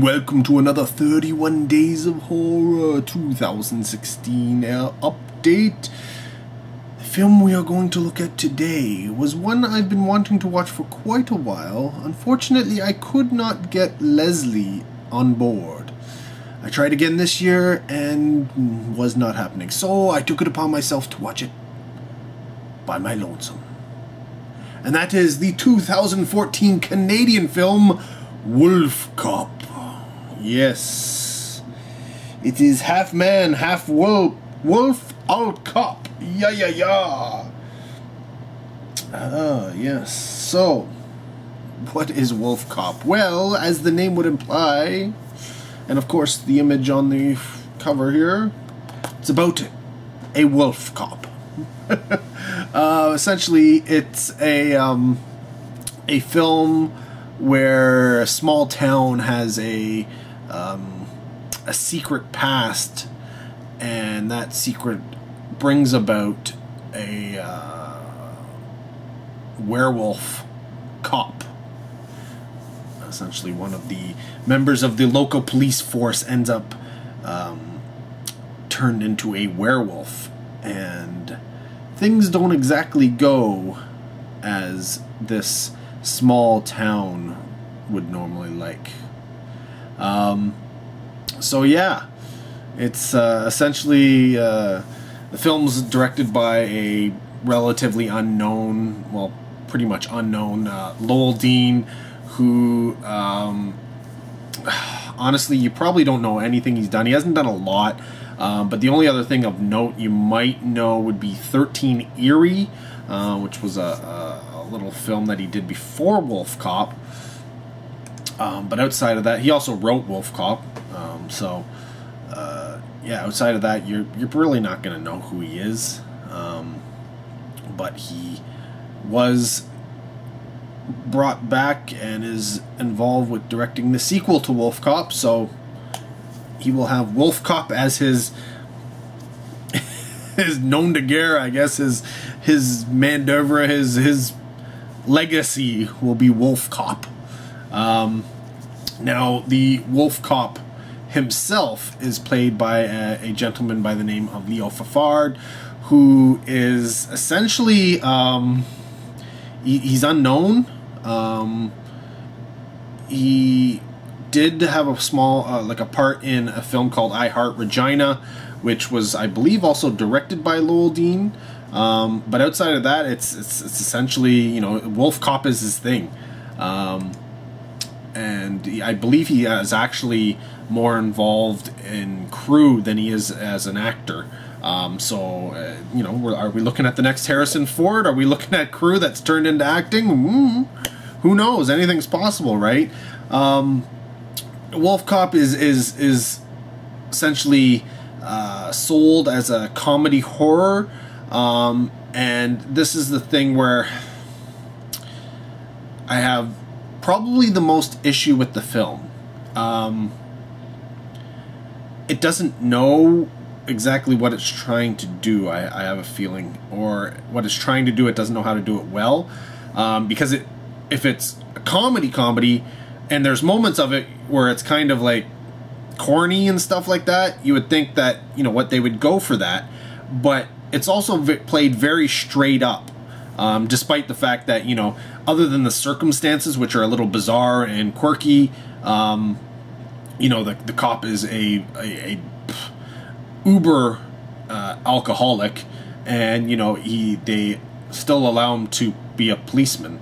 welcome to another 31 Days of Horror 2016 update. The film we are going to look at today was one I've been wanting to watch for quite a while. Unfortunately, I could not get Leslie on board. I tried again this year and was not happening, so I took it upon myself to watch it by my lonesome. And that is the 2014 Canadian film WolfCop. Yes, it is half man, half wolf out cop. Yeah. Yes. So, what is WolfCop? Well, as the name would imply, and of course the image on the cover here, it's about a wolf cop. Essentially, it's a film where a small town has a secret past, and that secret brings about a werewolf cop. Essentially, one of the members of the local police force ends up turned into a werewolf, and things don't exactly go as this small town would normally like. So yeah, it's essentially the film's directed by a relatively unknown, well, pretty much unknown Lowell Dean, who honestly you probably don't know anything he's done. He hasn't done a lot, but the only other thing of note you might know would be 13 Erie, which was a little film that he did before WolfCop. But outside of that, he also wrote WolfCop. Outside of that, you're really not going to know who he is. But he was brought back and is involved with directing the sequel to WolfCop. So he will have WolfCop as his nom de guerre, I guess. His main d'oeuvre, his legacy will be WolfCop. Now, the WolfCop himself is played by a gentleman by the name of Leo Fafard, who is essentially he's unknown. He did have a small a part in a film called I Heart Regina, which was, I believe, also directed by Lowell Dean. But outside of that, it's essentially, WolfCop is his thing. And I believe he is actually more involved in crew than he is as an actor. Are we looking at the next Harrison Ford? Are we looking at crew that's turned into acting? Who knows? Anything's possible, right? WolfCop is essentially sold as a comedy horror, and this is the thing where I have probably the most issue with the film. It doesn't know exactly what it's trying to do, I have a feeling, or what it's trying to do, it doesn't know how to do it well, because if it's a comedy, and there's moments of it where it's kind of like corny and stuff like that, you would think that, what they would go for that, but it's also played very straight up, despite the fact that, other than the circumstances, which are a little bizarre and quirky, the cop is a uber alcoholic, and they still allow him to be a policeman,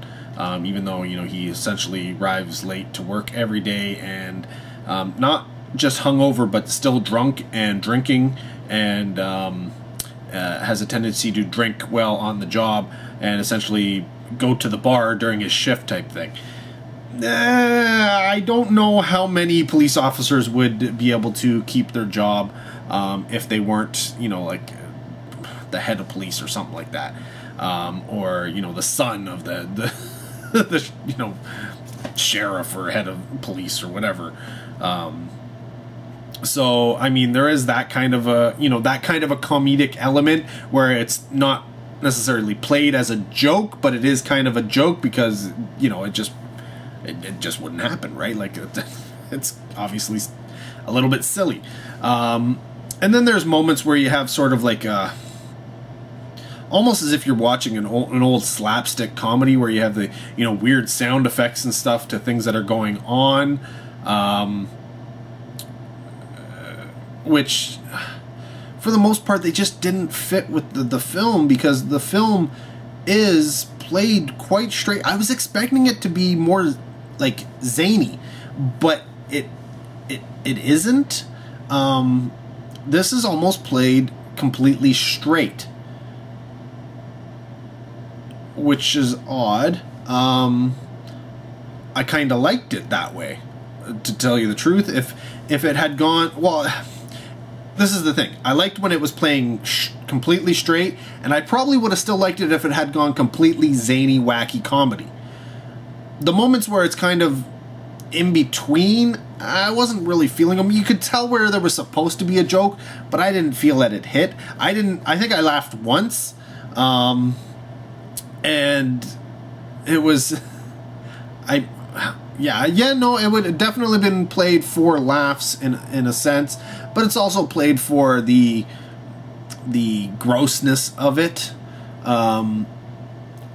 even though he essentially arrives late to work every day, and not just hungover, but still drunk and drinking, and has a tendency to drink while on the job, and essentially go to the bar during his shift type thing. I don't know how many police officers would be able to keep their job if they weren't, like the head of police or something like that, or the son of the sheriff or head of police or whatever. So I mean, there is that kind of a comedic element where it's not necessarily played as a joke, but it is kind of a joke because it just wouldn't happen, right? Like it's obviously a little bit silly. And then there's moments where you have sort of like almost as if you're watching an old slapstick comedy where you have the weird sound effects and stuff to things that are going on, which for the most part they just didn't fit with the film, because the film is played quite straight. I was expecting it to be more like zany, but it isn't. This is almost played completely straight, which is odd. I kind of liked it that way, to tell you the truth. If it had gone, well, this is the thing. I liked when it was playing completely straight, and I probably would have still liked it if it had gone completely zany, wacky comedy. The moments where it's kind of in between, I wasn't really feeling them. You could tell where there was supposed to be a joke, but I didn't feel that it hit. I think I laughed once, and it was, it would have definitely been played for laughs in a sense, but it's also played for the grossness of it,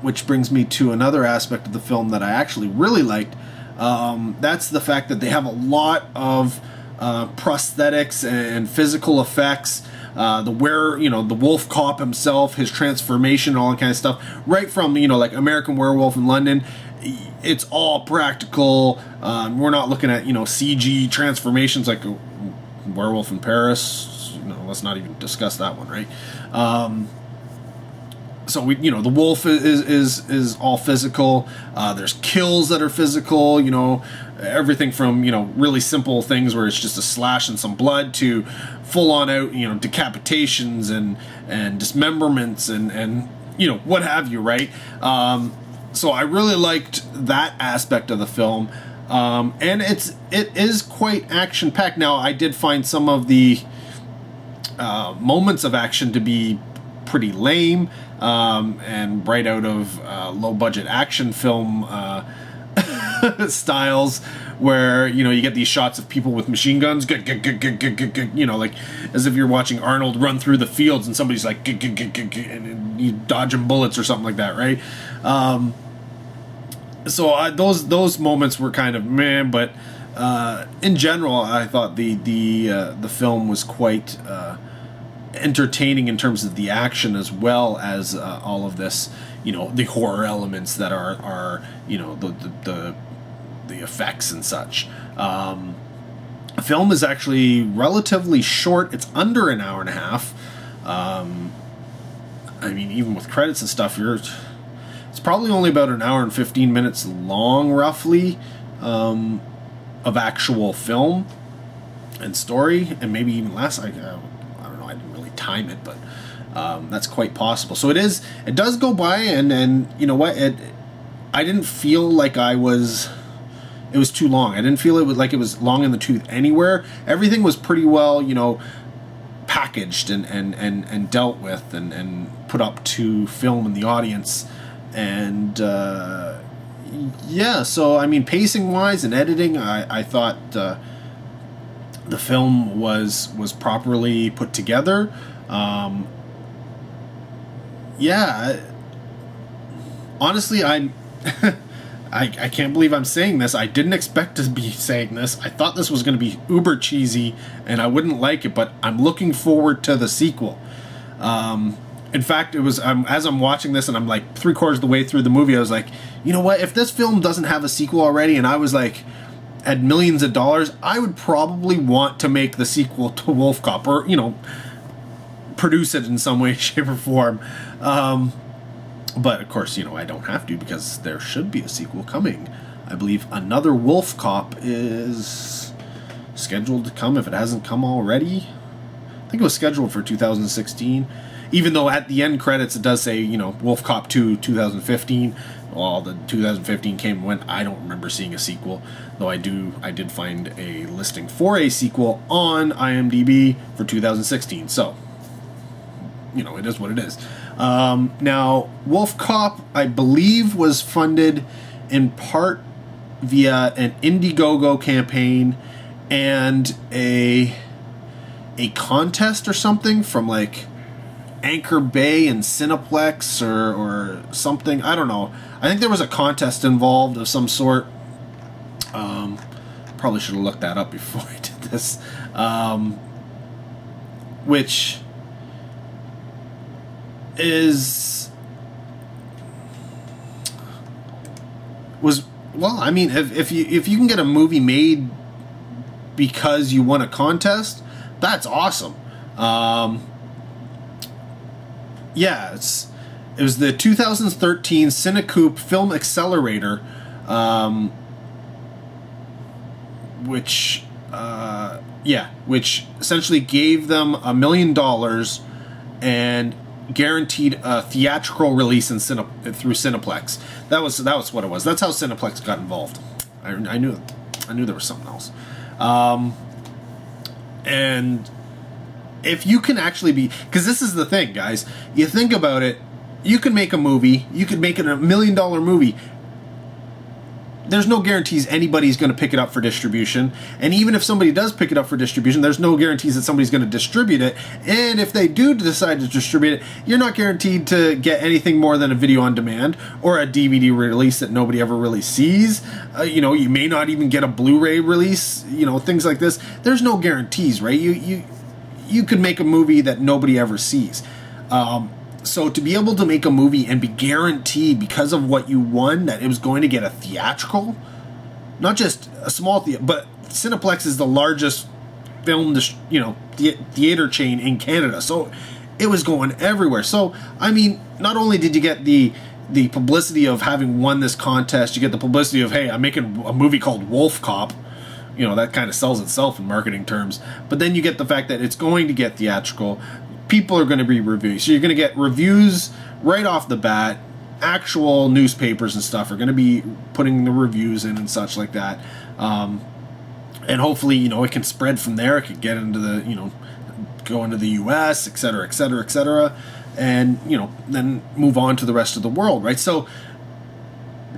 which brings me to another aspect of the film that I actually really liked. That's the fact that they have a lot of prosthetics and physical effects. The WolfCop himself, his transformation, all that kind of stuff, right from like American Werewolf in London. It's all practical. We're not looking at CG transformations like a Werewolf in Paris. Let's not even discuss that one, right? So the wolf is all physical. There's kills that are physical. Everything from really simple things where it's just a slash and some blood to full on out decapitations and dismemberments and what have you, right? So I really liked that aspect of the film, and it is quite action packed. Now I did find some of the moments of action to be pretty lame, and right out of low budget action film styles, where you get these shots of people with machine guns, like as if you're watching Arnold run through the fields and somebody's like and you dodging bullets or something like that, right? So those moments were kind of meh, but in general I thought the film was quite entertaining in terms of the action, as well as all of this, the horror elements that are the effects and such. The film is actually relatively short. It's under an hour and a half. Even with credits and stuff, it's probably only about an hour and 15 minutes long, roughly, of actual film and story, and maybe even less. I don't know. I didn't really time it, but that's quite possible. So it does go by, and you know what? I didn't feel like it was too long. I didn't feel it was long in the tooth anywhere. Everything was pretty well, packaged and dealt with and put up to film in the audience. And so pacing wise and editing, I thought the film was properly put together. Honestly, I can't believe I'm saying this. I didn't expect to be saying this. I thought this was going to be uber cheesy and I wouldn't like it, but I'm looking forward to the sequel. In fact, it was as I'm watching this and I'm like 3/4 of the way through the movie, I was like, you know what? If this film doesn't have a sequel already, and I was like, had millions of dollars, I would probably want to make the sequel to WolfCop, or produce it in some way, shape, or form. But of course, I don't have to, because there should be a sequel coming. I believe another WolfCop is scheduled to come, if it hasn't come already. I think it was scheduled for 2016. Even though at the end credits it does say, WolfCop 2 2015. Well, the 2015 came and went. I don't remember seeing a sequel, though I did find a listing for a sequel on IMDb for 2016. So, it is what it is. Now, WolfCop, I believe, was funded in part via an Indiegogo campaign and a contest or something from like Anchor Bay and Cineplex or something. I don't know. I think there was a contest involved of some sort. Probably should have looked that up before I did this. Which was well, I mean, if you can get a movie made because you won a contest, that's awesome. Yeah, it was the 2013 Cinecoup Film Accelerator, which essentially gave them $1 million and guaranteed a theatrical release through Cineplex. That was what it was. That's how Cineplex got involved. I knew there was something else. And if you can actually because this is the thing, guys. You think about it, you can make a movie. You could make it a $1 million movie. There's no guarantees anybody's going to pick it up for distribution. And even if somebody does pick it up for distribution, there's no guarantees that somebody's going to distribute it. And if they do decide to distribute it, you're not guaranteed to get anything more than a video on demand or a DVD release that nobody ever really sees. You may not even get a Blu-ray release, things like this. There's no guarantees, right? You could make a movie that nobody ever sees. So to be able to make a movie and be guaranteed because of what you won that it was going to get a theatrical, not just a small theater, but Cineplex is the largest film, theater chain in Canada. So it was going everywhere. So, I mean, not only did you get the publicity of having won this contest, you get the publicity of, hey, I'm making a movie called WolfCop. That kind of sells itself in marketing terms. But then you get the fact that it's going to get theatrical. People are going to be reviewing. So you're going to get reviews right off the bat. Actual newspapers and stuff are going to be putting the reviews in and such like that. And hopefully, it can spread from there. It could get into go into the U.S., et cetera, et cetera, et cetera. And, then move on to the rest of the world, right? So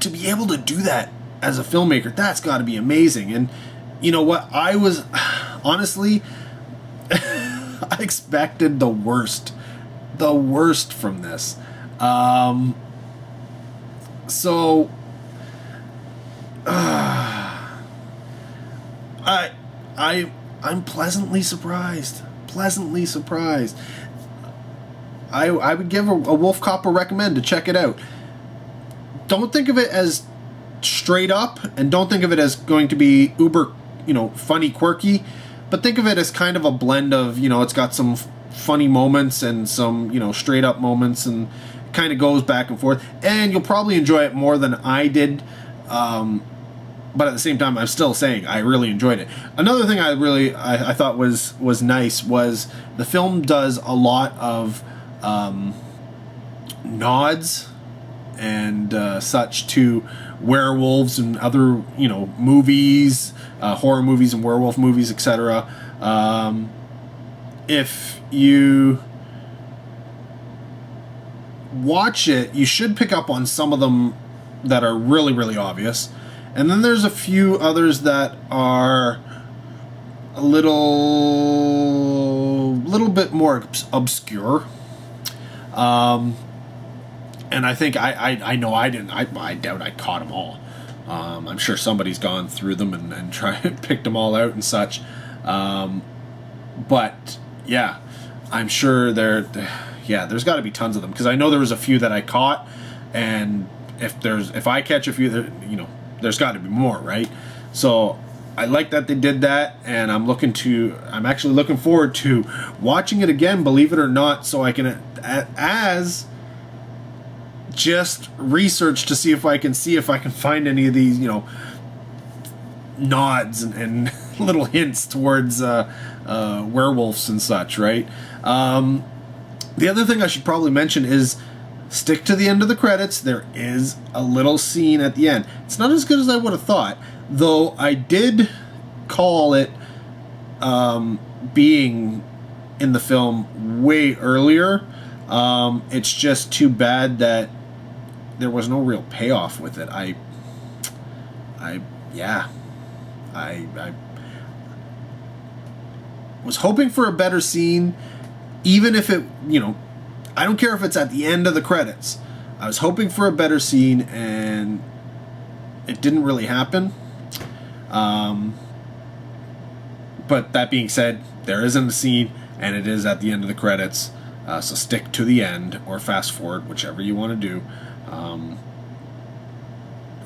to be able to do that as a filmmaker, that's got to be amazing. And you know what? I was, honestly... I expected the worst from this. I'm pleasantly surprised. I would give a WolfCop a recommend to check it out. Don't think of it as straight up, and don't think of it as going to be uber, funny, quirky. But think of it as kind of a blend of, it's got some funny moments and some, straight up moments, and kind of goes back and forth. And you'll probably enjoy it more than I did. But at the same time, I'm still saying I really enjoyed it. Another thing I thought was nice was the film does a lot of nods and such to werewolves and other movies, horror movies and werewolf movies, etc. If you watch it, you should pick up on some of them that are really, really obvious, and then there's a few others that are a little bit more obscure. And I think I know I didn't. I doubt I caught them all. I'm sure somebody's gone through them and picked them all out and such. But yeah, I'm sure there's got to be tons of them, because I know there was a few that I caught, and if I catch a few, there's got to be more, right? So I like that they did that, and I'm actually looking forward to watching it again, believe it or not, so I can just research to see if I can find any of these, nods and little hints towards werewolves and such, right? The other thing I should probably mention is stick to the end of the credits. There is a little scene at the end. It's not as good as I would have thought, though I did call it being in the film way earlier. It's just too bad that there was no real payoff with it. yeah, I was hoping for a better scene, even if it, I don't care if it's at the end of the credits. I was hoping for a better scene, and it didn't really happen. But that being said, there isn't a scene, and it is at the end of the credits. So stick to the end, or fast forward, whichever you want to do.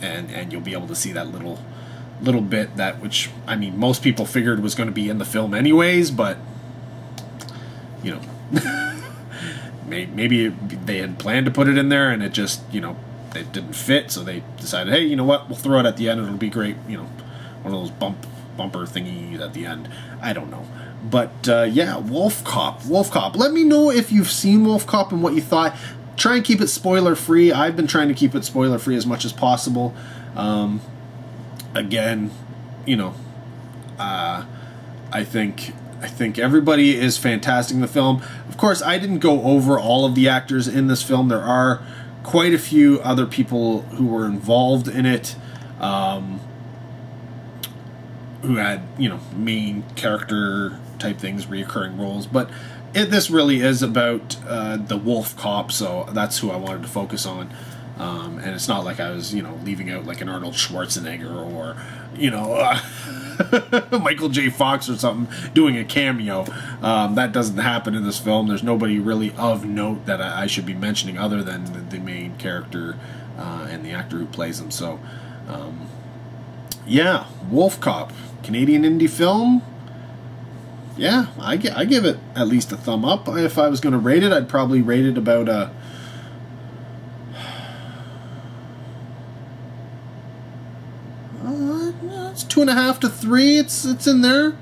And you'll be able to see that little bit that, which, I mean, most people figured was going to be in the film anyways, but maybe they had planned to put it in there, and it just it didn't fit, so they decided, hey, you know what, we'll throw it at the end, it'll be great, one of those bumper thingy at the end. I don't know, but yeah, WolfCop. Let me know if you've seen WolfCop and what you thought. Try and keep it spoiler free. I've been trying to keep it spoiler free as much as possible. Again, I think everybody is fantastic in the film. Of course, I didn't go over all of the actors in this film. There are quite a few other people who were involved in it, who had main character type things, reoccurring roles, but this really is about the WolfCop, so that's who I wanted to focus on. And it's not like I was, leaving out like an Arnold Schwarzenegger or, Michael J. Fox or something doing a cameo. That doesn't happen in this film. There's nobody really of note that I should be mentioning other than the main character and the actor who plays him. So, yeah, WolfCop, Canadian indie film. Yeah, I give it at least a thumb up. If I was going to rate it, I'd probably rate it about a... it's 2.5 to 3. It's in there.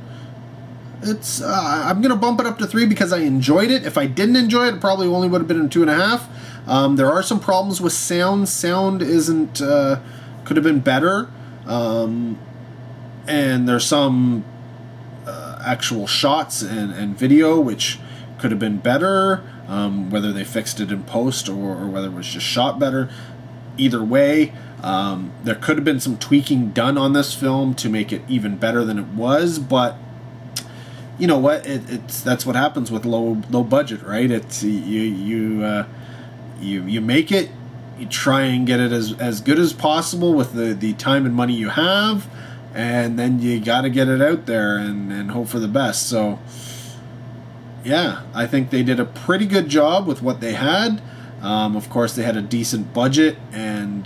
It's I'm going to bump it up to 3 because I enjoyed it. If I didn't enjoy it, it probably only would have been a 2.5. There are some problems with sound. Sound isn't... could have been better. And there's some... actual shots and video which could have been better, whether they fixed it in post or whether it was just shot better. Either way, there could have been some tweaking done on this film to make it even better than it was, but you know what, it's that's what happens with low budget, right? It's you make it, you try and get it as good as possible with the time and money you have, and then you got to get it out there and hope for the best. So, yeah, I think they did a pretty good job with what they had. Of course, they had a decent budget, and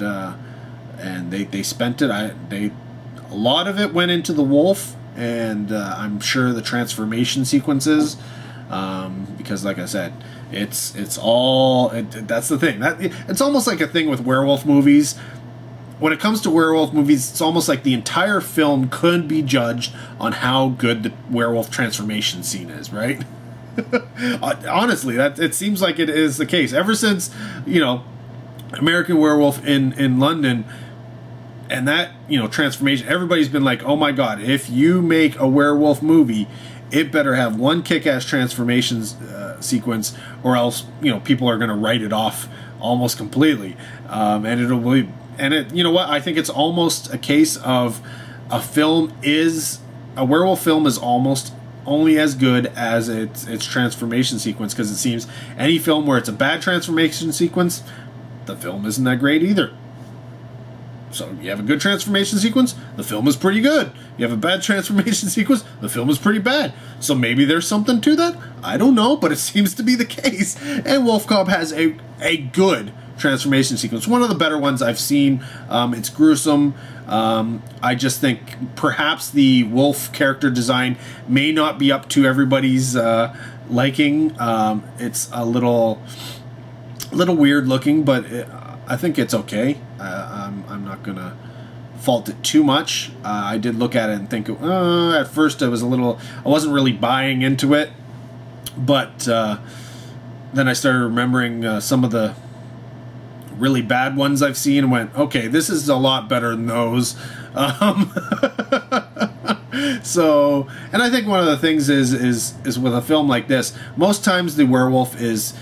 they spent it. A lot of it went into the wolf, and I'm sure the transformation sequences, because, like I said, it's all. That's the thing. It's almost like a thing with werewolf movies. When it comes to werewolf movies, it's almost like the entire film could be judged on how good the werewolf transformation scene is, right? Honestly, it seems like it is the case. Ever since, American Werewolf in London, and that, transformation, everybody's been like, oh my god, if you make a werewolf movie, it better have one kick-ass transformations sequence, or else, people are going to write it off almost completely. And it'll be... And you know what? I think it's almost a case of a werewolf film is almost only as good as its transformation sequence, because it seems any film where it's a bad transformation sequence, the film isn't that great either. So you have a good transformation sequence, the film is pretty good. You have a bad transformation sequence, the film is pretty bad. So maybe there's something to that. I don't know, but it seems to be the case. And WolfCop has a good transformation sequence, one of the better ones I've seen. It's gruesome. I just think perhaps the wolf character design may not be up to everybody's liking. It's a little weird looking, but I think it's okay. I'm not gonna fault it too much. I did look at it and think at first I wasn't really buying into it, but then I started remembering some of the really bad ones I've seen and went, okay, this is a lot better than those. So, and I think one of the things is with a film like this, most times the werewolf is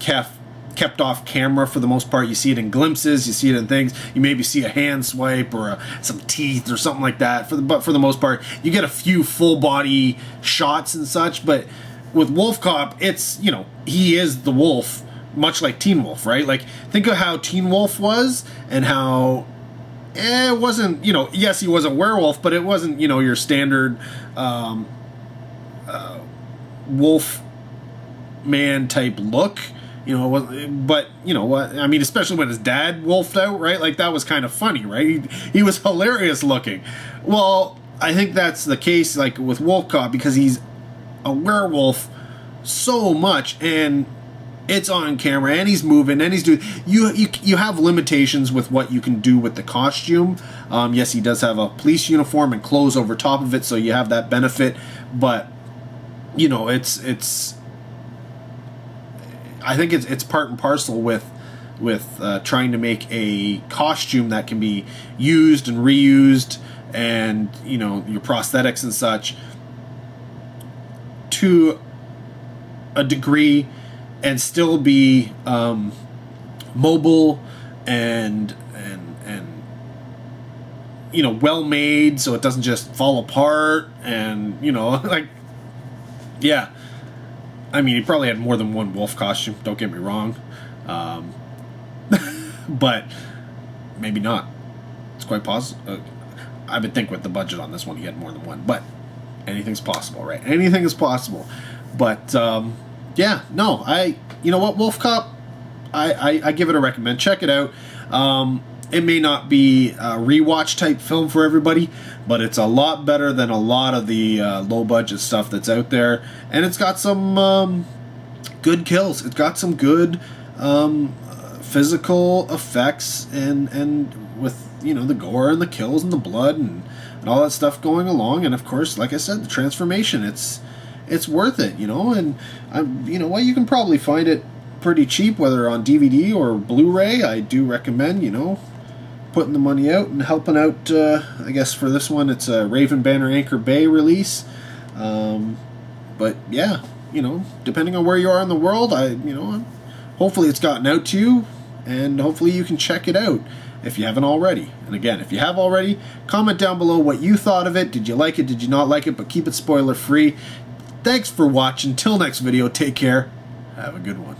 kept kept off camera for the most part. You see it in glimpses, you see it in things. You maybe see a hand swipe or some teeth or something like that. But for the most part, you get a few full body shots and such. But with WolfCop, it's, you know, he is the wolf, much like Teen Wolf, right? Like, think of how Teen Wolf was and how it wasn't, you know, yes, he was a werewolf, but it wasn't, you know, your standard wolf man type look. You know, but you know what I mean, especially when his dad wolfed out, right? Like, that was kind of funny, right? He was hilarious looking. Well, I think that's the case, like, with WolfCop, because he's a werewolf so much, and it's on camera, and he's moving, and he's doing. You have limitations with what you can do with the costume. Yes, he does have a police uniform and clothes over top of it, so you have that benefit. But you know, it's. I think it's part and parcel with trying to make a costume that can be used and reused, and you know, your prosthetics and such to a degree, and still be mobile and you know, well made, so it doesn't just fall apart, and you know, like, yeah. I mean, he probably had more than one wolf costume, don't get me wrong. But maybe not. It's quite possible. I would think with the budget on this one, he had more than one. But anything's possible, right? Anything is possible. But, yeah, no, you know what, WolfCop, I give it a recommend. Check it out. It may not be a rewatch type film for everybody, but it's a lot better than a lot of the low budget stuff that's out there, and it's got some good kills. It's got some good physical effects, and with, you know, the gore and the kills and the blood and all that stuff going along, and of course, like I said, the transformation. It's worth it, you know, and you know what, you can probably find it pretty cheap, whether on DVD or Blu-ray. I do recommend, you know, putting the money out and helping out. I guess for this one, it's a Raven Banner Anchor Bay release. But yeah, you know, depending on where you are in the world, hopefully it's gotten out to you, and hopefully you can check it out if you haven't already. And again, if you have already, comment down below what you thought of it. Did you like it? Did you not like it? But keep it spoiler free. Thanks for watching. Till next video, take care. Have a good one.